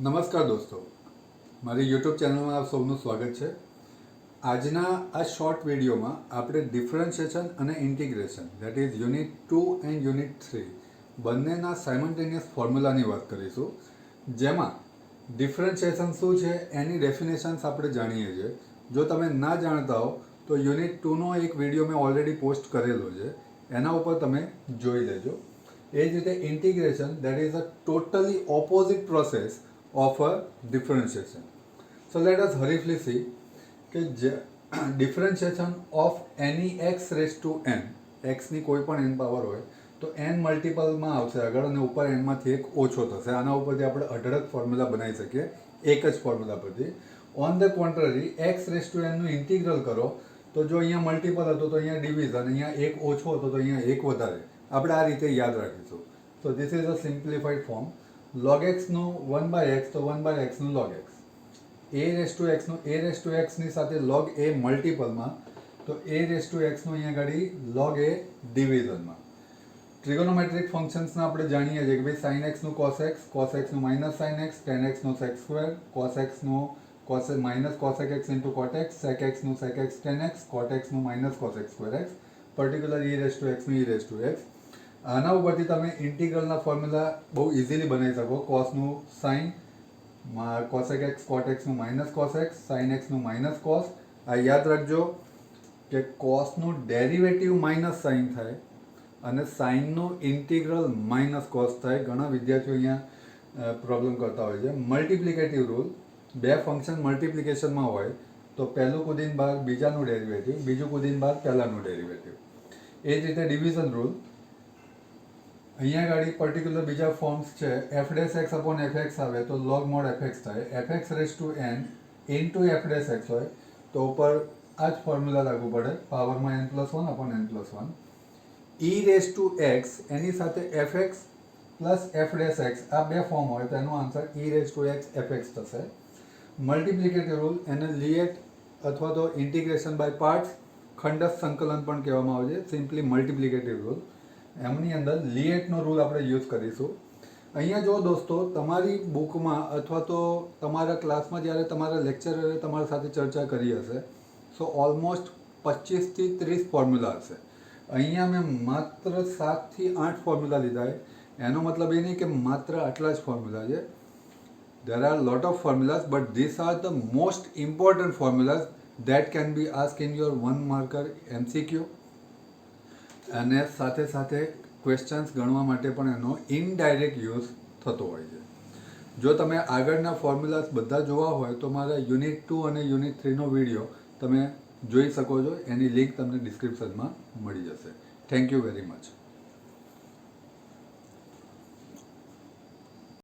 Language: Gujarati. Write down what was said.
નમસ્કાર દોસ્તો, મારી યુટ્યુબ ચેનલમાં આપ સૌનું સ્વાગત છે. આજના આ શોર્ટ વિડીયોમાં આપણે ડિફરન્શિએશન અને integration that is unit 2 and unit 3 બંનેના સાયમલ્ટેનિયસ ફોર્મ્યુલાની વાત કરીશું. જેમાં ડિફરન્શિએશન શું છે એની ડેફિનેશન્સ આપણે જાણીએ છીએ. જો તમે ના જાણતા હો તો યુનિટ 2નો એક વિડીયો મેં ઓલરેડી પોસ્ટ કરેલો છે, એના ઉપર તમે જોઈ લેજો. એ જ રીતે integration that is a totally opposite process of a differentiation. So let us hurriedly see કે differentiation of any x raised to n, x ની કોઈ પણ n પાવર હોય તો n મલ્ટિપલમાં આવશે આગળ અને ઉપર n માંથી એક ઓછો થશે. આના ઉપરથી આપણે અઢળક ફોર્મ્યુલા બનાવી શકીએ એક જ ફોર્મ્યુલા પરથી. On the contrary x raise to n નું ઇન્ટિગ્રલ કરો તો જો અહીંયા મલ્ટિપલ હતું તો અહીંયા ડિવિઝન, અહીંયા એક ઓછો હતો તો અહીંયા એક વધારે. આપણે આ રીતે યાદ રાખીશું. તો this is a simplified form. log x નું 1/x તો 1/x નું log x, a raise to x નું a રેઝ ટુ x ની સાથે log a મલ્ટિપલમાં તો a રેઝ ટુ x નું અહીંયા ગાડી log a ડિવિઝનમાં. ટ્રિગોનોમેટ્રિક ફંક્શન્સના આપણે જાણીએ છીએ કે ભાઈ sin x નું cos x નું minus sin x, tan x નું sec સ્ક્વેર, cos x નું minus cosec x into cot x, sec x નું sec x tan x, cot x નું minus cos x square x, particular e raise to x નું e રેઝ ટુ x. આના ઉપરથી તમે ઇન્ટિગ્રલના ફોર્મ્યુલા બહુ ઇઝીલી બનાવી શકો. કોસનું સાઇન, કોસેક એક્સ કોટ એક્સનું માઇનસ કોસ એક્સ, સાઇન એક્સનું માઇનસ કોસ. આ યાદ રાખજો કે કોસનું ડેરિવેટિવ માઇનસ સાઇન થાય અને સાઇનનું ઇન્ટિગ્રલ માઇનસ કોસ થાય. ઘણા વિદ્યાર્થીઓ અહીંયા પ્રોબ્લેમ કરતા હોય છે. મલ્ટિપ્લિકેટિવ રૂલ, બે ફંક્શન મલ્ટિપ્લિકેશનમાં હોય તો પહેલું કુદીન બાદ બીજાનું ડેરિવેટિવ, બીજું કુદીન બાદ પહેલાંનું ડેરિવેટિવ. એ જ રીતે ડિવિઝન રૂલ, અહીંયા ગાડી પર્ટિક્યુલર બીજા ફોર્મ્સ છે. F dash x upon f x આવે તો લોગ મોડ એફ એક્સ થાય. F x raise to n into f dash x હોય તો ઉપર આ જ ફોર્મ્યુલા લાગુ પડે, પાવરમાં n plus one upon n plus one. E raise to x એની સાથે f x plus f dash x, આ બે ફોર્મ હોય તો એનો answer e raise to x f x થશે. મલ્ટિપ્લિકેટિવ રૂલ, એને લિએટ અથવા તો ઇન્ટિગ્રેશન બાય પાર્ટ્સ, ખંડસ્થ સંકલન પણ કહેવામાં આવે છે, સિમ્પલી મલ્ટિપ્લિકેટિવ રૂલ. એમની અંદર લિએટનો રૂલ આપણે યુઝ કરીશું. અહીંયા જો દોસ્તો તમારી બુકમાં અથવા તો તમારા ક્લાસમાં જ્યારે તમારા લેક્ચરરે તમારા સાથે ચર્ચા કરી હશે સો ઓલમોસ્ટ 25 થી 30 ફોર્મ્યુલા હશે. અહીંયા મેં માત્ર 7 થી 8 ફોર્મ્યુલા લીધા છે. એનો મતલબ એ નહીં કે માત્ર આટલા જ ફોર્મ્યુલા છે. there are lot of formulas but these are the most important formulas that can be asked in your 1 marker MCQ. અને સાથે સાથે ક્વેશ્ચન્સ ગણવા માટે પણ એનો ઇનડાયરેક્ટ યુઝ થતો હોય છે. જો તમે આગળના ફોર્મ્યુલાસ બધા જોવા હોય તો મારા યુનિટ 2 અને યુનિટ 3નો વિડીયો તમે જોઈ શકો છો. એની લિંક તમને ડિસ્ક્રિપ્શનમાં મળી જશે. Thank you very much.